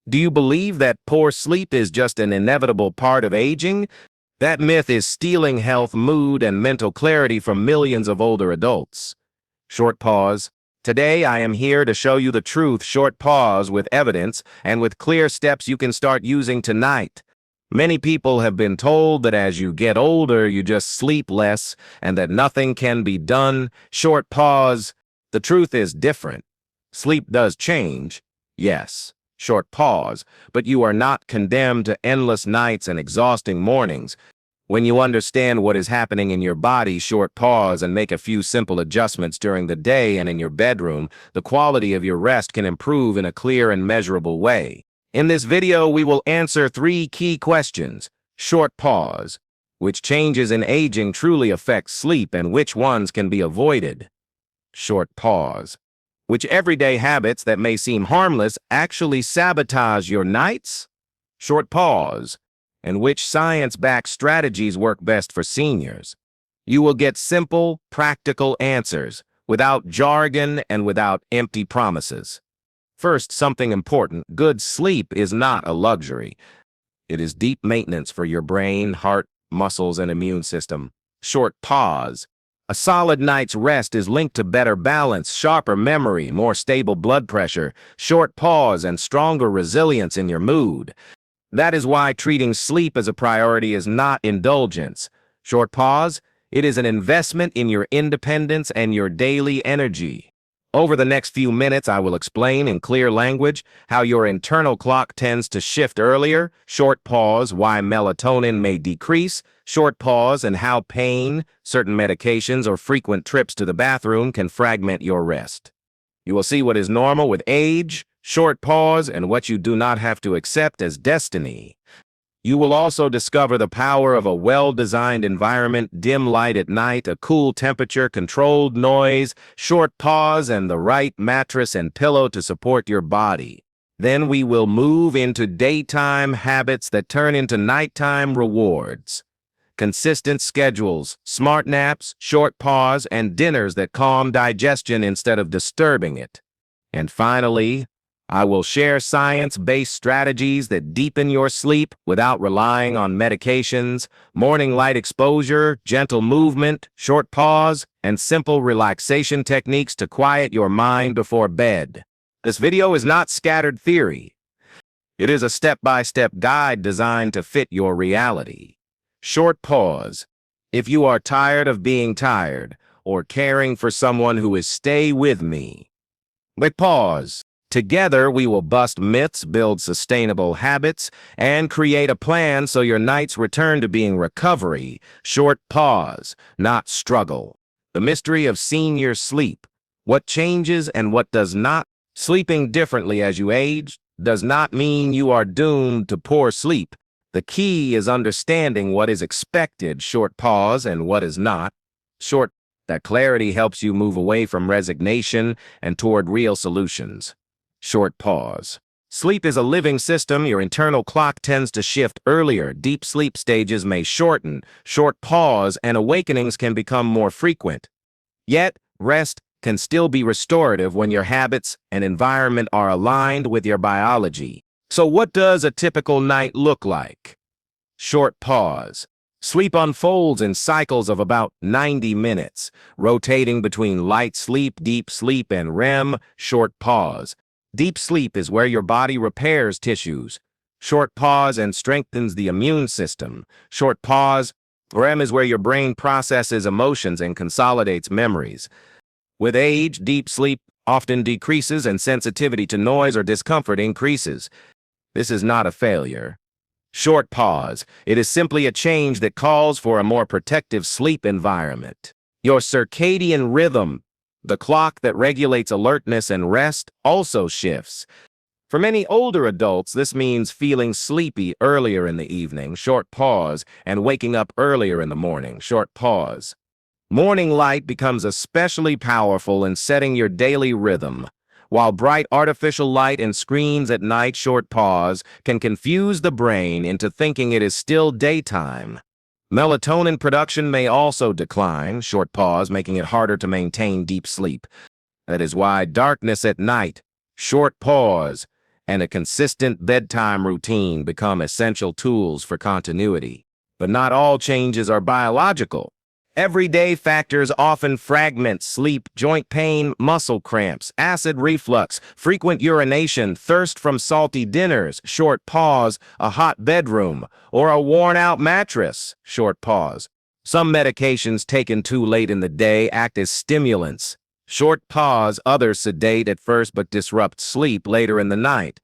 Do you believe that poor sleep is just an inevitable part of aging? That myth is stealing health, mood, and mental clarity from millions of older adults. Short pause. Today, I am here to show you the truth. Short pause with evidence and with clear steps you can start using tonight. Many people have been told that as you get older, you just sleep less and that nothing can be done. Short pause. The truth is different. Sleep does change, yes. Short pause, but you are not condemned to endless nights and exhausting mornings. When you understand what is happening in your body, short pause and make a few simple adjustments during the day and in your bedroom, the quality of your rest can improve in a clear and measurable way. In this video, we will answer 3 key questions. Short pause. Which changes in aging truly affect sleep and which ones can be avoided? Short pause. Which everyday habits that may seem harmless actually sabotage your nights? Short pause. And which science-backed strategies work best for seniors? You will get simple, practical answers, without jargon and without empty promises. First, something important. Good sleep is not a luxury. It is deep maintenance for your brain, heart, muscles, and immune system. Short pause. A solid night's rest is linked to better balance, sharper memory, more stable blood pressure, short pause, and stronger resilience in your mood. That is why treating sleep as a priority is not indulgence. Short pause, it is an investment in your independence and your daily energy. Over the next few minutes, I will explain in clear language how your internal clock tends to shift earlier, short pause, why melatonin may decrease, short pause, and how pain, certain medications, or frequent trips to the bathroom can fragment your rest. You will see what is normal with age, short pause, and what you do not have to accept as destiny. You will also discover the power of a well-designed environment, dim light at night, a cool temperature, controlled noise, short pause, and the right mattress and pillow to support your body. Then we will move into daytime habits that turn into nighttime rewards. Consistent schedules, smart naps, short pause, and dinners that calm digestion instead of disturbing it. And finally, I will share science-based strategies that deepen your sleep without relying on medications, morning light exposure, gentle movement, short pause, and simple relaxation techniques to quiet your mind before bed. This video is not scattered theory. It is a step-by-step guide designed to fit your reality. Short pause. If you are tired of being tired or caring for someone who is stay with me. But pause. Together, we will bust myths, build sustainable habits, and create a plan so your nights return to being recovery. Short pause, not struggle. The mystery of senior sleep. What changes and what does not. Sleeping differently as you age does not mean you are doomed to poor sleep. The key is understanding what is expected, short pause, and what is not. That clarity helps you move away from resignation and toward real solutions. Short pause. Sleep is a living system. Your internal clock tends to shift earlier. Deep sleep stages may shorten. Short pause and awakenings can become more frequent. Yet, rest can still be restorative when your habits and environment are aligned with your biology. So what does a typical night look like? Short pause. Sleep unfolds in cycles of about 90 minutes, rotating between light sleep, deep sleep, and REM, short pause. Deep sleep is where your body repairs tissues. Short pause and strengthens the immune system. Short pause, REM is where your brain processes emotions and consolidates memories. With age, deep sleep often decreases and sensitivity to noise or discomfort increases. This is not a failure. Short pause. It is simply a change that calls for a more protective sleep environment. Your circadian rhythm, the clock that regulates alertness and rest, also shifts. For many older adults, this means feeling sleepy earlier in the evening, short pause, and waking up earlier in the morning, short pause. Morning light becomes especially powerful in setting your daily rhythm, while bright artificial light and screens at night, short pause, can confuse the brain into thinking it is still daytime. Melatonin production may also decline, short pause, making it harder to maintain deep sleep. That is why darkness at night, short pause, and a consistent bedtime routine become essential tools for continuity. But not all changes are biological. Everyday factors often fragment sleep: joint pain, muscle cramps, acid reflux, frequent urination, thirst from salty dinners, short pause, a hot bedroom, or a worn-out mattress, short pause. Some medications taken too late in the day act as stimulants, short pause. Others sedate at first but disrupt sleep later in the night.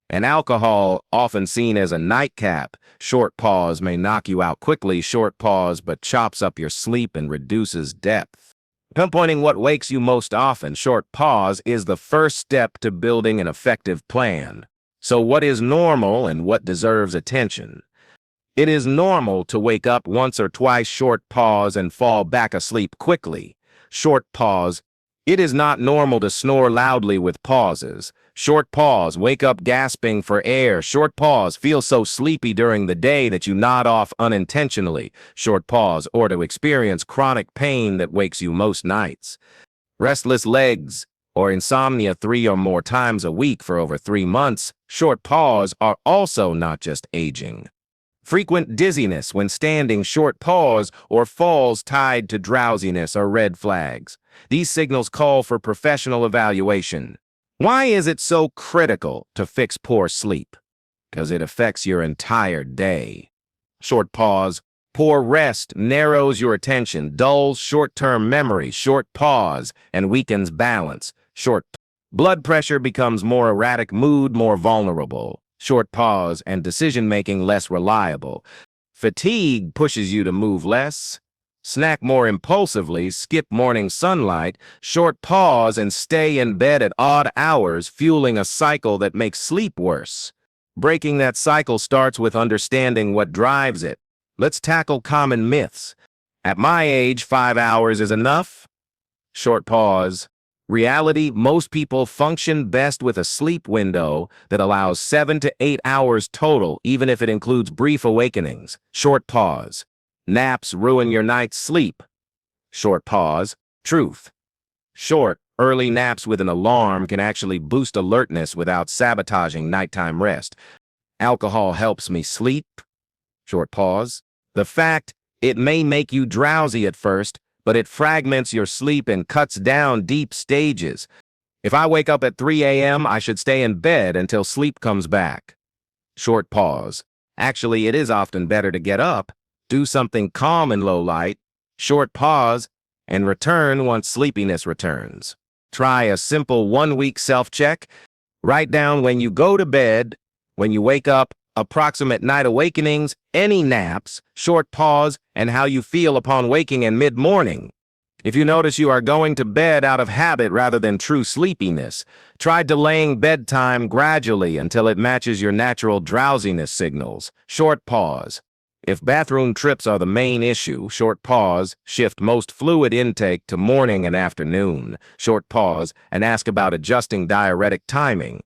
And alcohol, often seen as a nightcap, short pause, may knock you out quickly, short pause, but chops up your sleep and reduces depth. Pinpointing what wakes you most often, short pause, is the first step to building an effective plan. So what is normal and what deserves attention? It is normal to wake up once or twice, short pause, and fall back asleep quickly. Short pause. It is not normal to snore loudly with pauses. Short pause, wake up gasping for air. Short pause, feel so sleepy during the day that you nod off unintentionally. Short pause, or to experience chronic pain that wakes you most nights. Restless legs or insomnia 3 or more times a week for over 3 months. Short pause are also not just aging. Frequent dizziness when standing, short pause, or falls tied to drowsiness are red flags. These signals call for professional evaluation. Why is it so critical to fix poor sleep? Because it affects your entire day. Short pause. Poor rest narrows your attention, dulls short-term memory. Short pause and weakens balance. Short blood pressure becomes more erratic, mood more vulnerable. Short pause and decision-making less reliable. Fatigue pushes you to move less, snack more impulsively, skip morning sunlight. Short pause and stay in bed at odd hours, fueling a cycle that makes sleep worse. Breaking that cycle starts with understanding what drives it. Let's tackle common myths. At my age, 5 hours is enough? Short pause. Reality: most people function best with a sleep window that allows 7 to 8 hours total, even if it includes brief awakenings. Short pause. Naps ruin your night's sleep. Short pause. Truth: short, early naps with an alarm can actually boost alertness without sabotaging nighttime rest. Alcohol helps me sleep. Short pause. The fact: it may make you drowsy at first, but it fragments your sleep and cuts down deep stages. If I wake up at 3 a.m., I should stay in bed until sleep comes back. Short pause. Actually, it is often better to get up, do something calm in low light, short pause, and return once sleepiness returns. Try a simple 1-week self-check. Write down when you go to bed, when you wake up, approximate night awakenings, any naps, short pause, and how you feel upon waking and mid-morning. If you notice you are going to bed out of habit rather than true sleepiness, try delaying bedtime gradually until it matches your natural drowsiness signals. Short pause. If bathroom trips are the main issue, short pause, shift most fluid intake to morning and afternoon. Short pause, and ask about adjusting diuretic timing.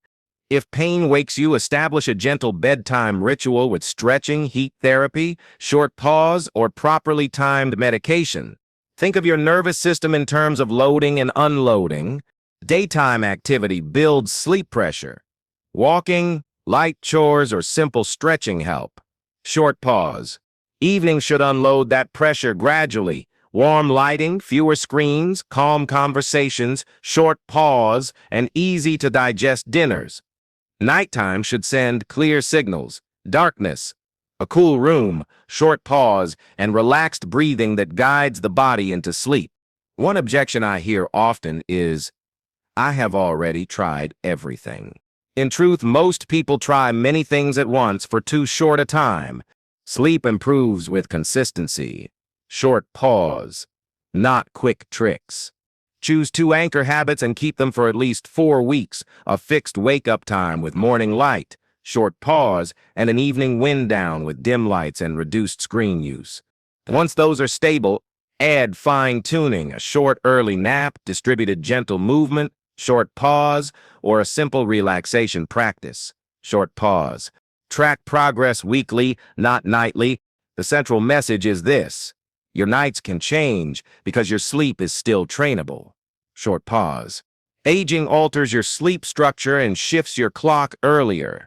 If pain wakes you, establish a gentle bedtime ritual with stretching, heat therapy, short pause, or properly timed medication. Think of your nervous system in terms of loading and unloading. Daytime activity builds sleep pressure. Walking, light chores, or simple stretching help. Short pause. Evening should unload that pressure gradually. Warm lighting, fewer screens, calm conversations, short pause, and easy-to-digest dinners. Nighttime should send clear signals: darkness, a cool room, short pause, and relaxed breathing that guides the body into sleep. One objection I hear often is, "I have already tried everything." In truth, most people try many things at once for too short a time. Sleep improves with consistency. Short pause, not quick tricks. Choose 2 anchor habits and keep them for at least 4 weeks: a fixed wake-up time with morning light, short pause, and an evening wind down with dim lights and reduced screen use. Once those are stable, add fine-tuning: a short early nap, distributed gentle movement, short pause, or a simple relaxation practice. Short pause. Track progress weekly, not nightly. The central message is this: your nights can change because your sleep is still trainable. Short pause. Aging alters your sleep structure and shifts your clock earlier.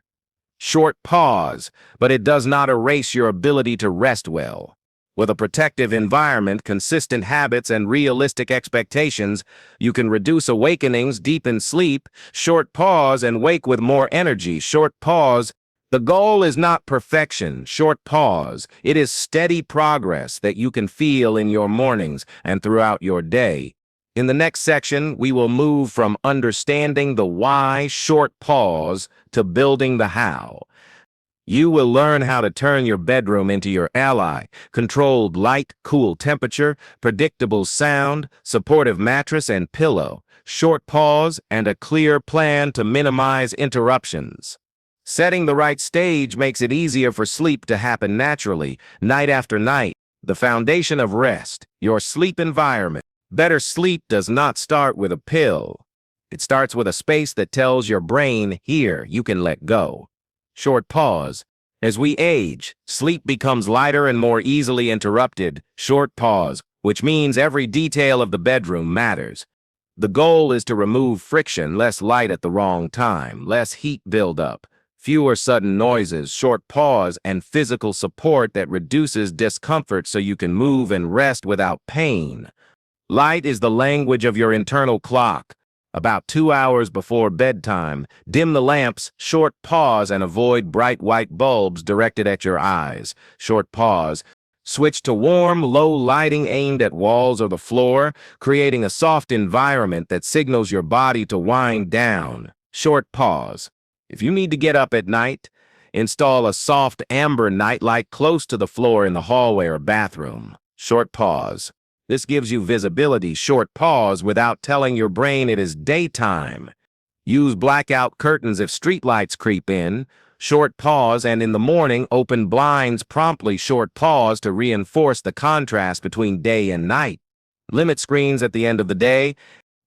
Short pause, but it does not erase your ability to rest well. With a protective environment, consistent habits, and realistic expectations, you can reduce awakenings, deepen sleep, short pause, and wake with more energy. Short pause. The goal is not perfection, short pause. It is steady progress that you can feel in your mornings and throughout your day. In the next section, we will move from understanding the why, short pause, to building the how. You will learn how to turn your bedroom into your ally: controlled light, cool temperature, predictable sound, supportive mattress and pillow, short pause, and a clear plan to minimize interruptions. Setting the right stage makes it easier for sleep to happen naturally, night after night. The foundation of rest, your sleep environment. Better sleep does not start with a pill. It starts with a space that tells your brain, here, you can let go. Short pause. As we age, sleep becomes lighter and more easily interrupted. Short pause, which means every detail of the bedroom matters. The goal is to remove friction: less light at the wrong time, less heat buildup, fewer sudden noises. Short pause and physical support that reduces discomfort so you can move and rest without pain. Light is the language of your internal clock. About 2 hours before bedtime, dim the lamps, short pause, and avoid bright white bulbs directed at your eyes. Short pause. Switch to warm, low lighting aimed at walls or the floor, creating a soft environment that signals your body to wind down. Short pause. If you need to get up at night, install a soft amber nightlight close to the floor in the hallway or bathroom. Short pause. This gives you visibility. Short pause without telling your brain it is daytime. Use blackout curtains if streetlights creep in. Short pause, and in the morning, open blinds promptly. Short pause to reinforce the contrast between day and night. Limit screens at the end of the day.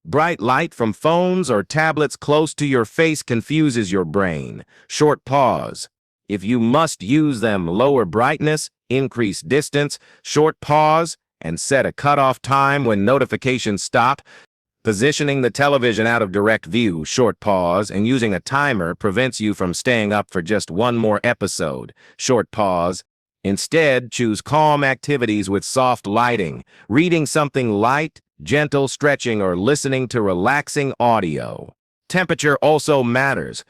Bright light from phones or tablets close to your face confuses your brain. Short pause. If you must use them, lower brightness, increase distance. Short pause, and set a cutoff time when notifications stop. Positioning the television out of direct view, short pause, and using a timer prevents you from staying up for just one more episode. Short pause. Instead, choose calm activities with soft lighting, reading something light, gentle stretching, or listening to relaxing audio. Temperature also matters.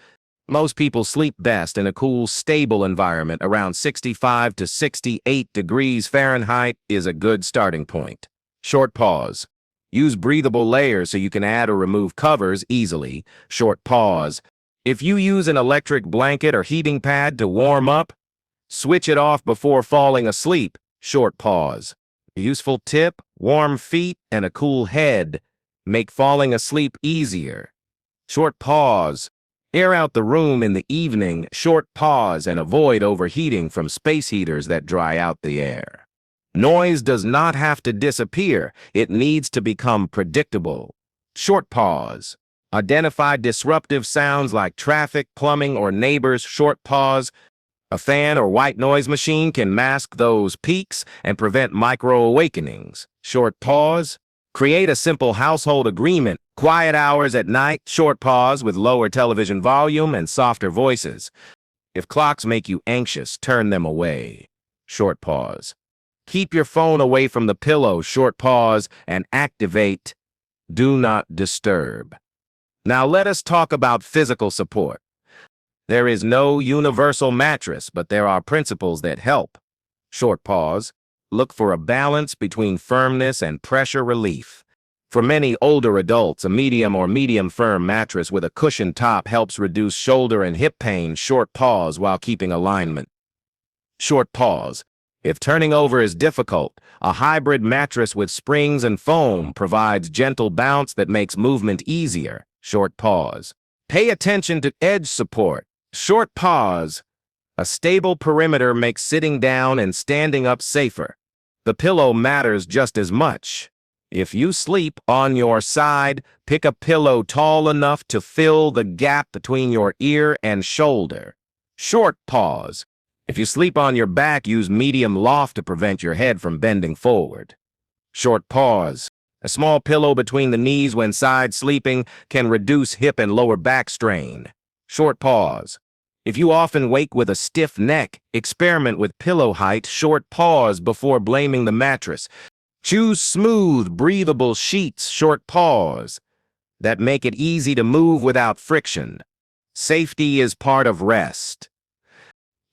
Most people sleep best in a cool, stable environment. Around 65 to 68 degrees Fahrenheit is a good starting point. Short pause. Use breathable layers so you can add or remove covers easily. Short pause. If you use an electric blanket or heating pad to warm up, switch it off before falling asleep. Short pause. A useful tip: warm feet and a cool head make falling asleep easier. Short pause. Air out the room in the evening. Short pause, and avoid overheating from space heaters that dry out the air. Noise does not have to disappear. It needs to become predictable. Short pause. Identify disruptive sounds like traffic, plumbing, or neighbors. Short pause. A fan or white noise machine can mask those peaks and prevent micro-awakenings. Short pause. Create a simple household agreement: quiet hours at night. Short pause with lower television volume and softer voices. If clocks make you anxious, turn them away. Short pause. Keep your phone away from the pillow. Short pause, and activate Do Not Disturb. Now let us talk about physical support. There is no universal mattress, but there are principles that help. Short pause. Look for a balance between firmness and pressure relief. For many older adults, a medium or medium-firm mattress with a cushioned top helps reduce shoulder and hip pain. Short pause while keeping alignment. Short pause. If turning over is difficult, a hybrid mattress with springs and foam provides gentle bounce that makes movement easier. Short pause. Pay attention to edge support. Short pause. A stable perimeter makes sitting down and standing up safer. The pillow matters just as much. If you sleep on your side, pick a pillow tall enough to fill the gap between your ear and shoulder. Short pause. If you sleep on your back, use medium loft to prevent your head from bending forward. Short pause. A small pillow between the knees when side sleeping can reduce hip and lower back strain. Short pause. If you often wake with a stiff neck, experiment with pillow height. Short pause before blaming the mattress. Choose smooth, breathable sheets. Short pause that make it easy to move without friction. Safety is part of rest.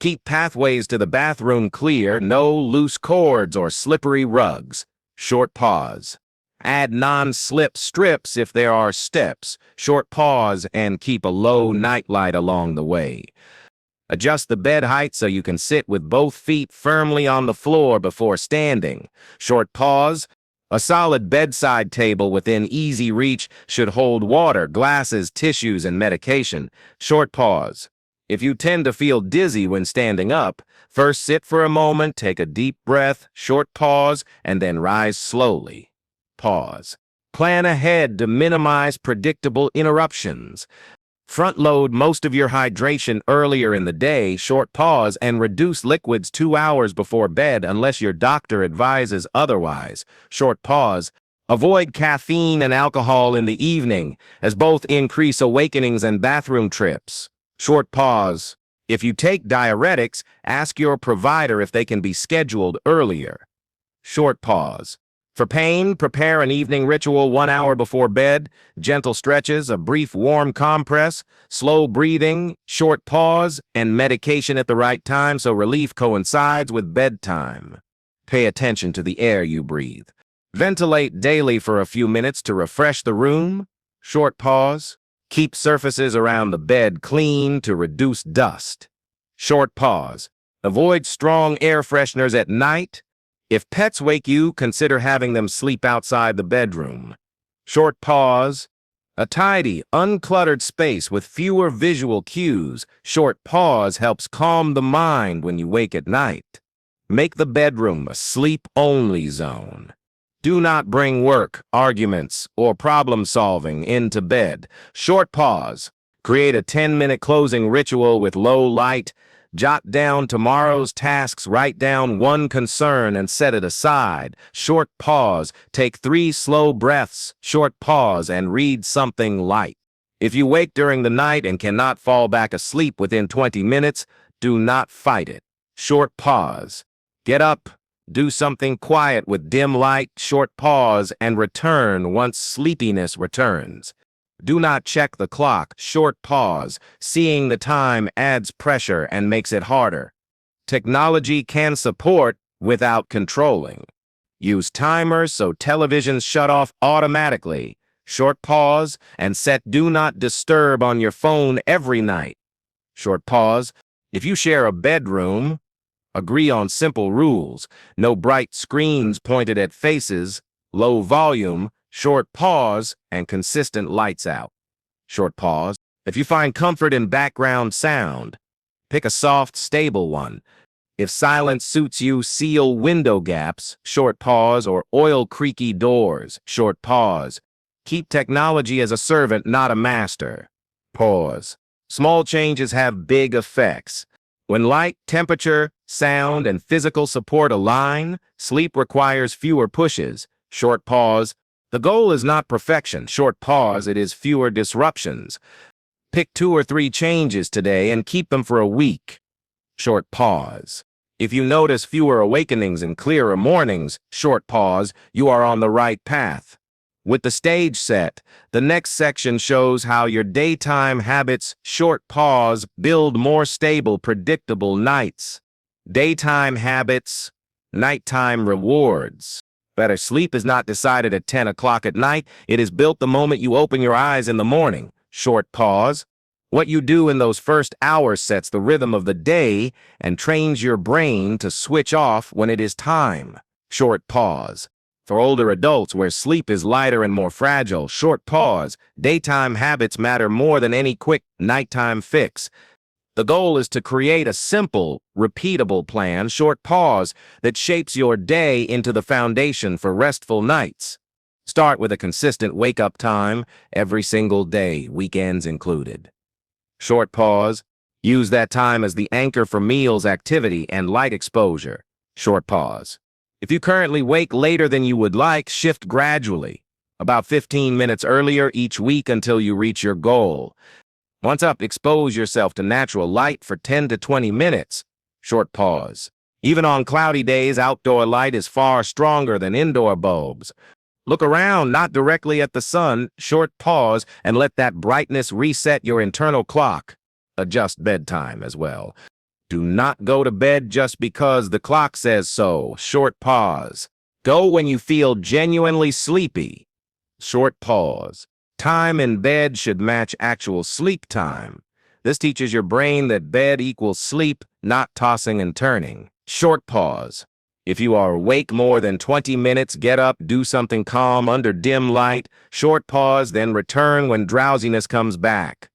Keep pathways to the bathroom clear. No loose cords or slippery rugs. Short pause. Add non-slip strips if there are steps. Short pause and keep a low nightlight along the way. Adjust the bed height so you can sit with both feet firmly on the floor before standing. Short pause. A solid bedside table within easy reach should hold water, glasses, tissues, and medication. Short pause. If you tend to feel dizzy when standing up, first sit for a moment, take a deep breath, short pause, and then rise slowly. Pause. Plan ahead to minimize predictable interruptions. Front-load most of your hydration earlier in the day. Short pause and reduce liquids 2 hours before bed unless your doctor advises otherwise. Short pause. Avoid caffeine and alcohol in the evening, as both increase awakenings and bathroom trips. Short pause. If you take diuretics, ask your provider if they can be scheduled earlier. Short pause. For pain, prepare an evening ritual 1 hour before bed, gentle stretches, a brief warm compress, slow breathing, short pause, and medication at the right time so relief coincides with bedtime. Pay attention to the air you breathe. Ventilate daily for a few minutes to refresh the room. Short pause. Keep surfaces around the bed clean to reduce dust. Short pause. Avoid strong air fresheners at night. If pets wake you, consider having them sleep outside the bedroom. Short pause. A tidy, uncluttered space with fewer visual cues. Short pause helps calm the mind when you wake at night. Make the bedroom a sleep-only zone. Do not bring work, arguments, or problem-solving into bed. Short pause. Create a 10-minute closing ritual with low light. Jot down tomorrow's tasks, write down one concern and set it aside. Short pause. Take 3 slow breaths. Short pause and read something light. If you wake during the night and cannot fall back asleep within 20 minutes, do not fight it. Short pause. Get up. Do something quiet with dim light. Short pause and return once sleepiness returns. Do not check the clock. Short pause. Seeing the time adds pressure and makes it harder. Technology can support without controlling. Use timers so televisions shut off automatically. Short pause and set do not disturb on your phone every night. Short pause. If you share a bedroom, agree on simple rules. No bright screens pointed at faces, low volume, short pause, and consistent lights out. Short pause. If you find comfort in background sound, pick a soft, stable one. If silence suits you, seal window gaps. Short pause. Or oil creaky doors. Short pause. Keep technology as a servant, not a master. Pause. Small changes have big effects. When light, temperature, sound, and physical support align, sleep requires fewer pushes. Short pause. The goal is not perfection. Short pause. It is fewer disruptions. Pick 2 or 3 changes today and keep them for a week. Short pause. If you notice fewer awakenings and clearer mornings, short pause, you are on the right path. With the stage set, the next section shows how your daytime habits, short pause, build more stable, predictable nights. Daytime habits, nighttime rewards. Better sleep is not decided at 10 o'clock at night. It is built the moment you open your eyes in the morning. Short pause. What you do in those first hours sets the rhythm of the day and trains your brain to switch off when it is time. Short pause. For older adults where sleep is lighter and more fragile, short pause. Daytime habits matter more than any quick nighttime fix. The goal is to create a simple, repeatable plan, short pause, that shapes your day into the foundation for restful nights. Start with a consistent wake-up time every single day, weekends included. Short pause. Use that time as the anchor for meals, activity, and light exposure. Short pause. If you currently wake later than you would like, shift gradually. about 15 minutes earlier each week until you reach your goal. Once up, expose yourself to natural light for 10 to 20 minutes. Short pause. Even on cloudy days, outdoor light is far stronger than indoor bulbs. Look around, not directly at the sun. Short pause and let that brightness reset your internal clock. Adjust bedtime as well. Do not go to bed just because the clock says so. Short pause. Go when you feel genuinely sleepy. Short pause. Time in bed should match actual sleep time. This teaches your brain that bed equals sleep, not tossing and turning. Short pause. If you are awake more than 20 minutes, get up, do something calm under dim light. Short pause, then return when drowsiness comes back.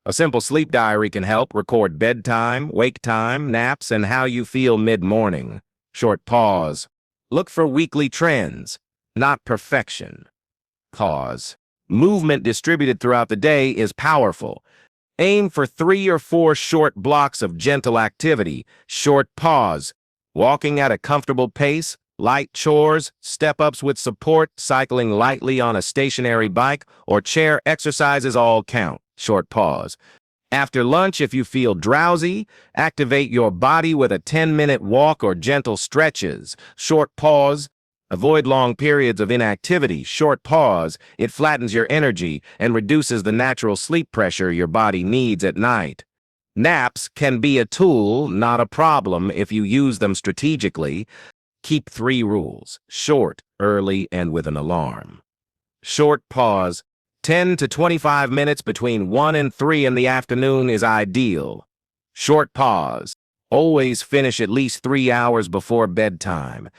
A simple sleep diary can help. Record bedtime, wake time, naps, and how you feel mid-morning. Short pause. Look for weekly trends, not perfection. Pause. Movement distributed throughout the day is powerful. Aim for 3 or 4 short blocks of gentle activity. Short pause. Walking at a comfortable pace, light chores, step-ups with support, cycling lightly on a stationary bike, or chair exercises all count. Short pause. After lunch, if you feel drowsy, activate your body with a 10-minute walk or gentle stretches. Short pause. Avoid long periods of inactivity. Short pause. It flattens your energy and reduces the natural sleep pressure your body needs at night. Naps can be a tool, not a problem, if you use them strategically. Keep 3 rules: short, early, and with an alarm. Short pause. 10 to 25 minutes between 1 and 3 in the afternoon is ideal. Short pause. Always finish at least 3 hours before bedtime.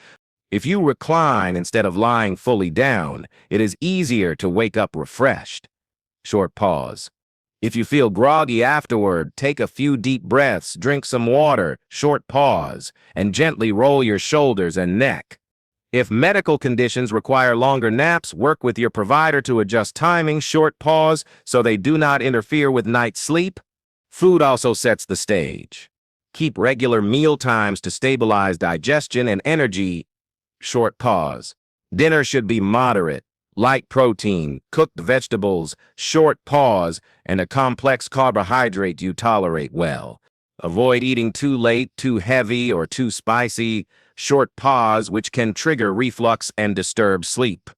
If you recline instead of lying fully down, it is easier to wake up refreshed. Short pause. If you feel groggy afterward, take a few deep breaths, drink some water, short pause, and gently roll your shoulders and neck. If medical conditions require longer naps, work with your provider to adjust timing. Short pause so they do not interfere with night sleep. Food also sets the stage. Keep regular meal times to stabilize digestion and energy. Short pause. Dinner should be moderate. Light protein, cooked vegetables, short pause, and a complex carbohydrate you tolerate well. Avoid eating too late, too heavy, or too spicy. Short pause, which can trigger reflux and disturb sleep.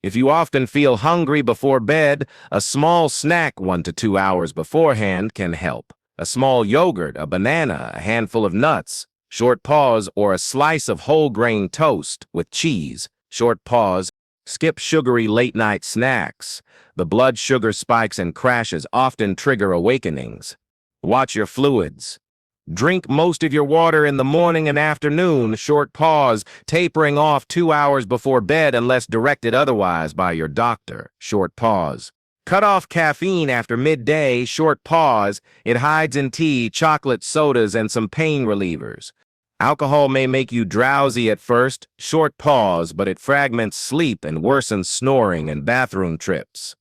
If you often feel hungry before bed, a small snack 1 to 2 hours beforehand can help. A small yogurt, a banana, a handful of nuts. Short pause, or a slice of whole grain toast with cheese. Short pause. Skip sugary late-night snacks. The blood sugar spikes and crashes often trigger awakenings. Watch your fluids. Drink most of your water in the morning and afternoon. Short pause, tapering off 2 hours before bed unless directed otherwise by your doctor. Short pause. Cut off caffeine after midday. Short pause. It hides in tea, chocolate, sodas, and some pain relievers. Alcohol may make you drowsy at first, short pause, but it fragments sleep and worsens snoring and bathroom trips.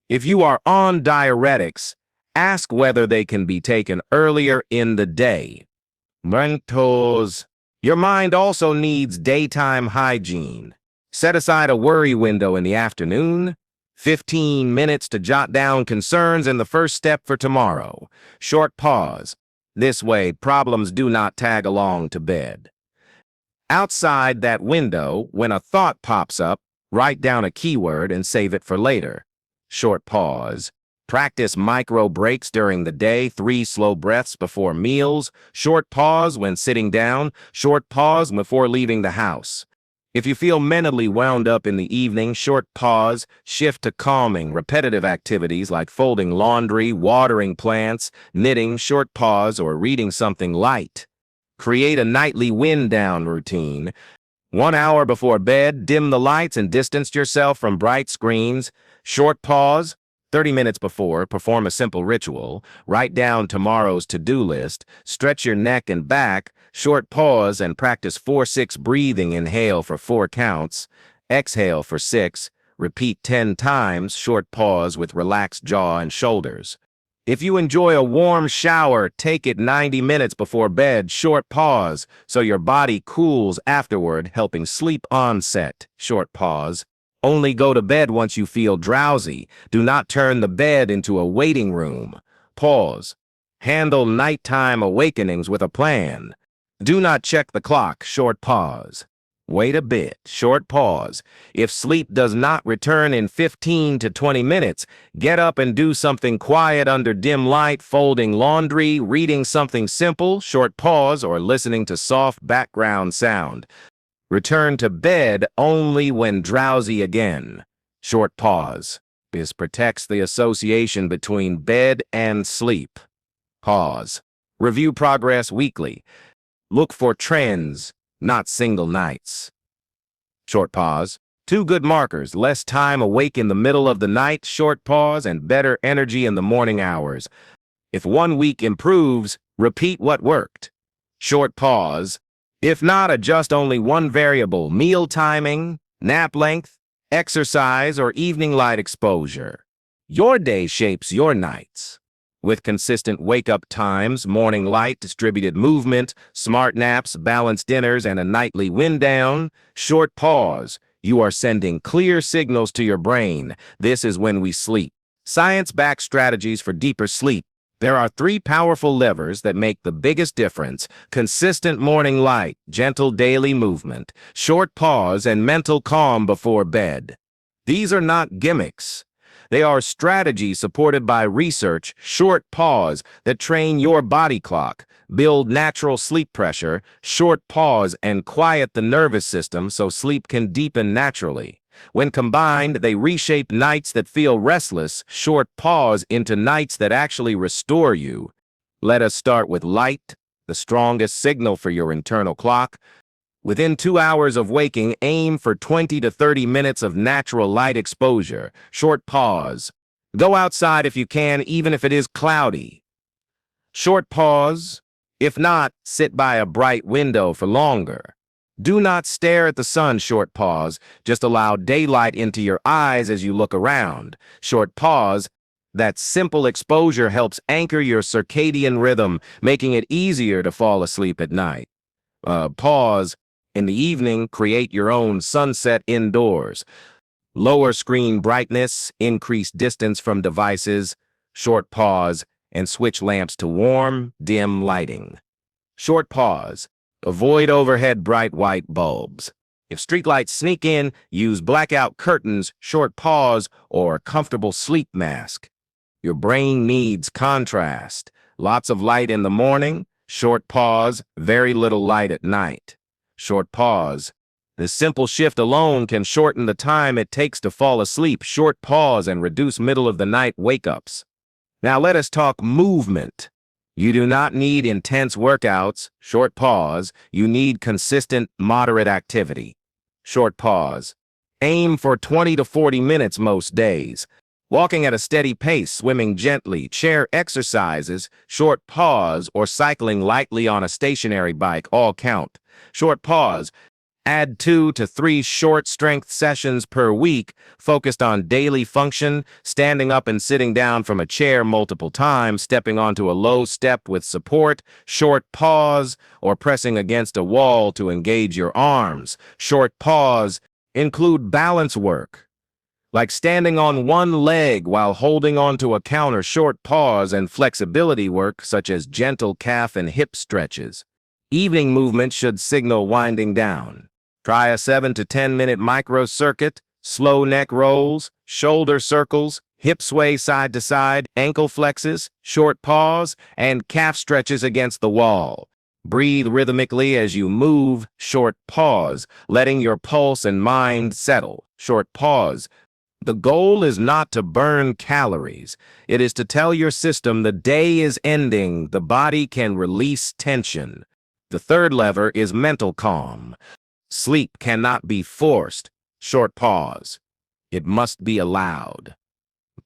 If you are on diuretics, ask whether they can be taken earlier in the day. Mentos. Your mind also needs daytime hygiene. Set aside a worry window in the afternoon. 15 minutes to jot down concerns and the first step for tomorrow. Short pause. This way, problems do not tag along to bed. Outside that window, when a thought pops up, write down a keyword and save it for later. Short pause. Practice micro breaks during the day, 3 slow breaths before meals, short pause when sitting down, short pause before leaving the house. If you feel mentally wound up in the evening, short pause, shift to calming, repetitive activities like folding laundry, watering plants, knitting, short pause, or reading something light. Create a nightly wind-down routine. 1 hour before bed, dim the lights and distance yourself from bright screens. Short pause. 30 minutes before, perform a simple ritual. Write down tomorrow's to-do list. Stretch your neck and back. Short pause and practice 4-6 breathing. Inhale for 4 counts. Exhale for 6. Repeat 10 times. Short pause with relaxed jaw and shoulders. If you enjoy a warm shower, take it 90 minutes before bed. Short pause so your body cools afterward, helping sleep onset. Short pause. Only go to bed once you feel drowsy. Do not turn the bed into a waiting room. Pause. Handle nighttime awakenings with a plan. Do not check the clock. Short pause. Wait a bit. Short pause. If sleep does not return in 15 to 20 minutes, get up and do something quiet under dim light, folding laundry, reading something simple, short pause, or listening to soft background sound. Return to bed only when drowsy again. Short pause. This protects the association between bed and sleep. Pause. Review progress weekly. Look for trends, not single nights. Short pause. Two good markers: less time awake in the middle of the night, short pause, and better energy in the morning hours. If 1 week improves, repeat what worked. Short pause. If not, adjust only one variable: meal timing, nap length, exercise, or evening light exposure. Your day shapes your nights. With consistent wake-up times, morning light, distributed movement, smart naps, balanced dinners, and a nightly wind down, short pause, you are sending clear signals to your brain. This is when we sleep. Science-backed strategies for deeper sleep. There are 3 powerful levers that make the biggest difference: consistent morning light, gentle daily movement, short pause, and mental calm before bed. These are not gimmicks. They are strategies supported by research. Short pause that train your body clock, build natural sleep pressure, short pause, and quiet the nervous system so sleep can deepen naturally. When combined, they reshape nights that feel restless, short pause, into nights that actually restore you. Let us start with light, the strongest signal for your internal clock. Within 2 hours of waking, aim for 20 to 30 minutes of natural light exposure. Short pause. Go outside if you can, even if it is cloudy. Short pause. If not, sit by a bright window for longer. Do not stare at the sun. Short pause. Just allow daylight into your eyes as you look around. Short pause. That simple exposure helps anchor your circadian rhythm, making it easier to fall asleep at night. Pause. In the evening, create your own sunset indoors. Lower screen brightness, increase distance from devices, short pause, and switch lamps to warm, dim lighting. Short pause. Avoid overhead bright white bulbs. If streetlights sneak in, use blackout curtains, short pause, or a comfortable sleep mask. Your brain needs contrast. Lots of light in the morning, short pause, very little light at night. Short pause. This simple shift alone can shorten the time it takes to fall asleep. Short pause and reduce middle-of-the-night wake-ups. Now let us talk movement. You do not need intense workouts. Short pause. You need consistent, moderate activity. Short pause. Aim for 20 to 40 minutes most days. Walking at a steady pace, swimming gently, chair exercises, short pause, or cycling lightly on a stationary bike all count. Short pause. Add 2 to 3 short strength sessions per week, focused on daily function, standing up and sitting down from a chair multiple times, stepping onto a low step with support, short pause, or pressing against a wall to engage your arms. Short pause. Include balance work, like standing on one leg while holding onto a counter. Short pause, and flexibility work such as gentle calf and hip stretches. Evening movement should signal winding down. Try a 7 to 10 minute micro circuit, slow neck rolls, shoulder circles, hip sway side to side, ankle flexes, short pause, and calf stretches against the wall. Breathe rhythmically as you move, short pause, letting your pulse and mind settle. Short pause. The goal is not to burn calories. It is to tell your system the day is ending. The body can release tension. The third lever is mental calm. Sleep cannot be forced. Short pause. It must be allowed.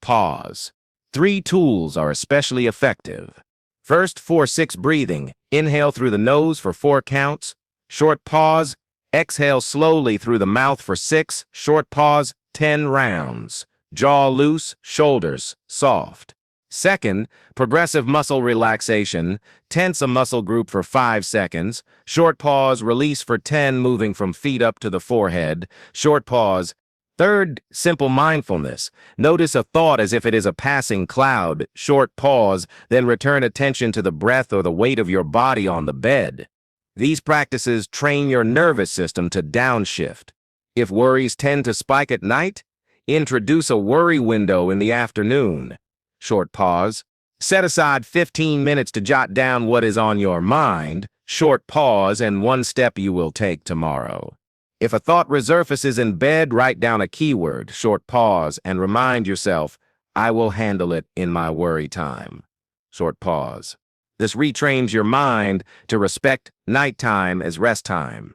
Pause. 3 tools are especially effective. First, 4-6 breathing. Inhale through the nose for 4 counts. Short pause. Exhale slowly through the mouth for 6. Short pause. 10 rounds. Jaw loose, shoulders soft. Second, progressive muscle relaxation. Tense a muscle group for 5 seconds. Short pause, release for 10, moving from feet up to the forehead. Short pause. Third, simple mindfulness. Notice a thought as if it is a passing cloud. Short pause, then return attention to the breath or the weight of your body on the bed. These practices train your nervous system to downshift. If worries tend to spike at night, introduce a worry window in the afternoon. Short pause. Set aside 15 minutes to jot down what is on your mind. Short pause and one step you will take tomorrow. If a thought resurfaces in bed, write down a keyword, short pause, and remind yourself, I will handle it in my worry time. Short pause. This retrains your mind to respect nighttime as rest time.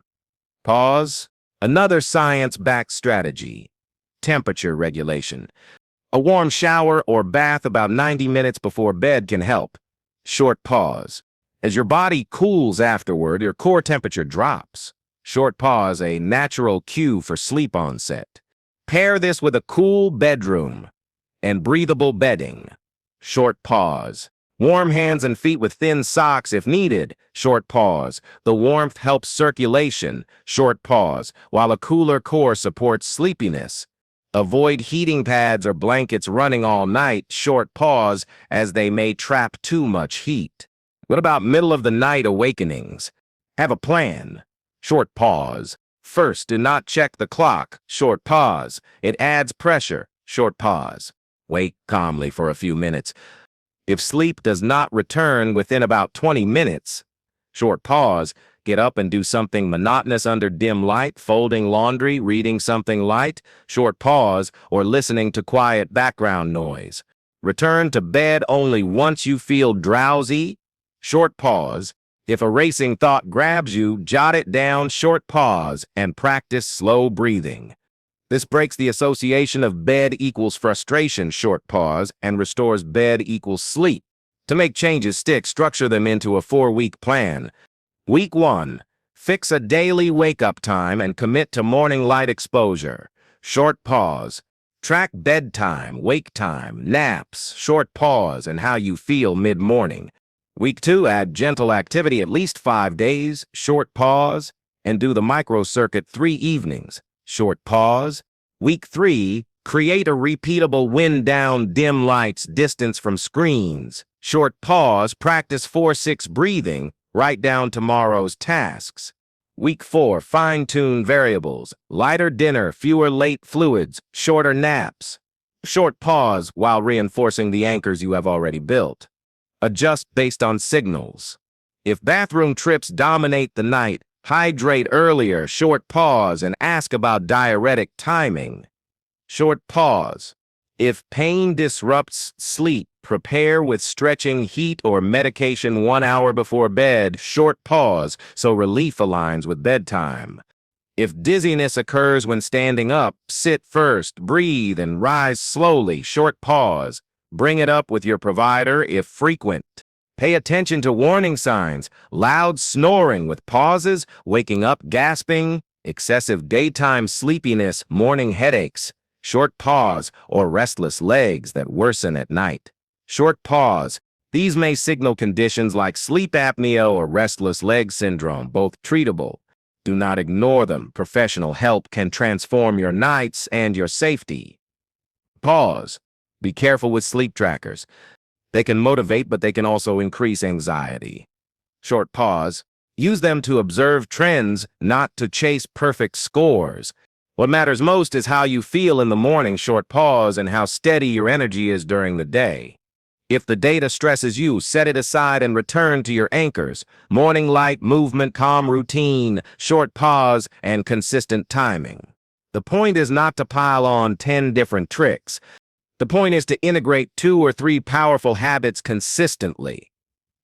Pause. Another science-backed strategy. Temperature regulation. A warm shower or bath about 90 minutes before bed can help. Short pause. As your body cools afterward, your core temperature drops. Short pause, a natural cue for sleep onset. Pair this with a cool bedroom and breathable bedding. Short pause. Warm hands and feet with thin socks if needed. Short pause. The warmth helps circulation. Short pause, while a cooler core supports sleepiness. Avoid heating pads or blankets running all night. Short pause, as they may trap too much heat. What about middle of the night awakenings? Have a plan. Short pause. First, do not check the clock. Short pause. It adds pressure. Short pause. Wait calmly for a few minutes. If sleep does not return within about 20 minutes, short pause. Get up and do something monotonous under dim light, folding laundry, reading something light, short pause, or listening to quiet background noise. Return to bed only once you feel drowsy. Short pause. If a racing thought grabs you, jot it down, short pause, and practice slow breathing. This breaks the association of bed equals frustration, short pause, and restores bed equals sleep. To make changes stick, structure them into a 4-week plan. Week 1. Fix a daily wake-up time and commit to morning light exposure. Short pause. Track bedtime, wake time, naps, short pause, and how you feel mid-morning. Week 2, add gentle activity at least 5 days, short pause, and do the microcircuit 3 evenings, short pause. Week 3, create a repeatable wind down, dim lights, distance from screens, short pause, practice 4-6 breathing, write down tomorrow's tasks. Week 4, fine-tune variables, lighter dinner, fewer late fluids, shorter naps, short pause while reinforcing the anchors you have already built. Adjust based on signals. If bathroom trips dominate the night, hydrate earlier, short pause, and ask about diuretic timing. Short pause. If pain disrupts sleep, prepare with stretching, heat, or medication 1 hour before bed, short pause, so relief aligns with bedtime. If dizziness occurs when standing up, sit first, breathe, and rise slowly, short pause. Bring it up with your provider if frequent. Pay attention to warning signs, loud snoring with pauses, waking up gasping, excessive daytime sleepiness, morning headaches, short pause, or restless legs that worsen at night. Short pause. These may signal conditions like sleep apnea or restless leg syndrome, both treatable. Do not ignore them. Professional help can transform your nights and your safety. Pause. Be careful with sleep trackers. They can motivate, but they can also increase anxiety. Short pause. Use them to observe trends, not to chase perfect scores. What matters most is how you feel in the morning, short pause, and how steady your energy is during the day. If the data stresses you, set it aside and return to your anchors. Morning light, movement, calm routine, short pause, and consistent timing. The point is not to pile on 10 different tricks. The point is to integrate 2 or 3 powerful habits consistently.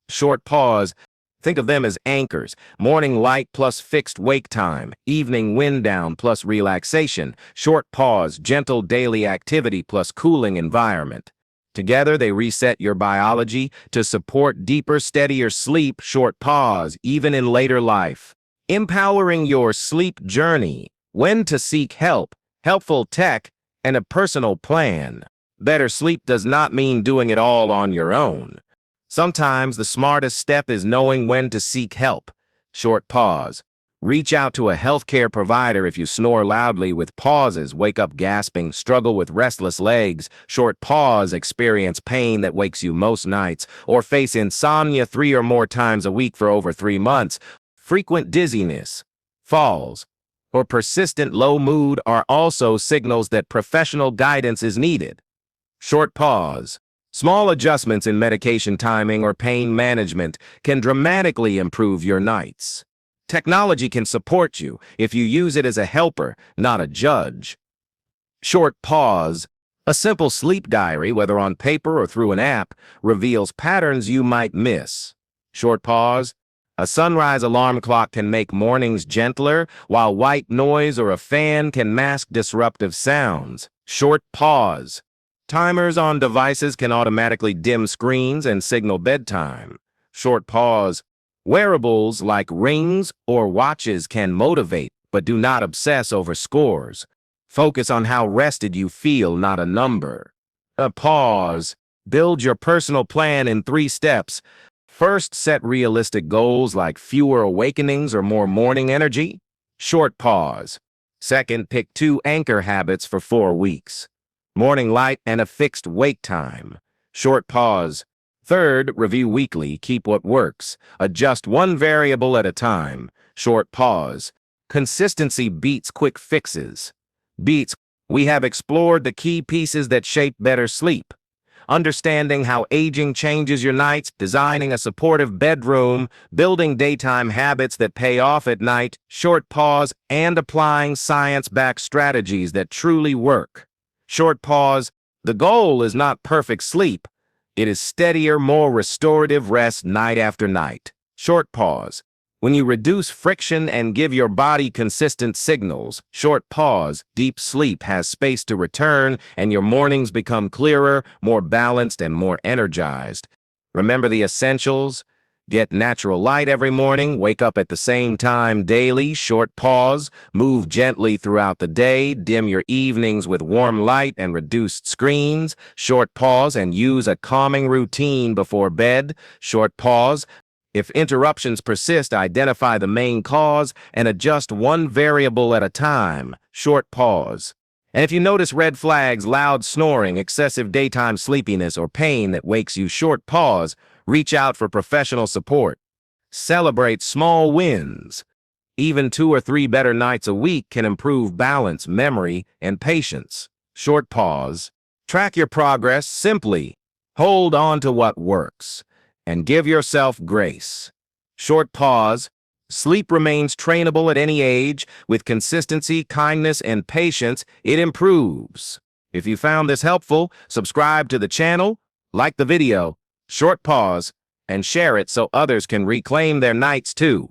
Short pause. Think of them as anchors. Morning light plus fixed wake time. Evening wind down plus relaxation. Short pause. Gentle daily activity plus cooling environment. Together, they reset your biology to support deeper, steadier sleep. Short pause, even in later life. Empowering your sleep journey. When to seek help. Helpful tech and a personal plan. Better sleep does not mean doing it all on your own. Sometimes the smartest step is knowing when to seek help. Short pause. Reach out to a healthcare provider if you snore loudly with pauses, wake up gasping, struggle with restless legs, short pause, experience pain that wakes you most nights, or face insomnia 3 or more times a week for over 3 months. Frequent dizziness, falls, or persistent low mood are also signals that professional guidance is needed. Short pause. Small adjustments in medication timing or pain management can dramatically improve your nights. Technology can support you if you use it as a helper, not a judge. Short pause. A simple sleep diary, whether on paper or through an app, reveals patterns you might miss. Short pause. A sunrise alarm clock can make mornings gentler, while white noise or a fan can mask disruptive sounds. Short pause. Timers on devices can automatically dim screens and signal bedtime. Short pause. Wearables like rings or watches can motivate, but do not obsess over scores. Focus on how rested you feel, not a number. A pause. Build your personal plan in 3 steps. First, set realistic goals like fewer awakenings or more morning energy. Short pause. Second, pick 2 anchor habits for 4 weeks. Morning light and a fixed wake time. Short pause. Third, review weekly, keep what works. Adjust 1 variable at a time. Short pause. Consistency beats quick fixes. We have explored the key pieces that shape better sleep. Understanding how aging changes your nights, designing a supportive bedroom, building daytime habits that pay off at night, short pause, and applying science-backed strategies that truly work. Short pause. The goal is not perfect sleep. It is steadier, more restorative rest night after night. Short pause. When you reduce friction and give your body consistent signals, short pause, deep sleep has space to return, and your mornings become clearer, more balanced, and more energized. Remember the essentials. Get natural light every morning, wake up at the same time daily, short pause, move gently throughout the day, dim your evenings with warm light and reduced screens, short pause, and use a calming routine before bed, short pause. If interruptions persist, identify the main cause and adjust 1 variable at a time, short pause. And if you notice red flags, loud snoring, excessive daytime sleepiness, or pain that wakes you, short pause, reach out for professional support. Celebrate small wins. Even 2 or 3 better nights a week can improve balance, memory, and patience. Short pause. Track your progress simply. Hold on to what works and give yourself grace. Short pause. Sleep remains trainable at any age. With consistency, kindness, and patience, it improves. If you found this helpful, subscribe to the channel, like the video, short pause, and share it so others can reclaim their nights too.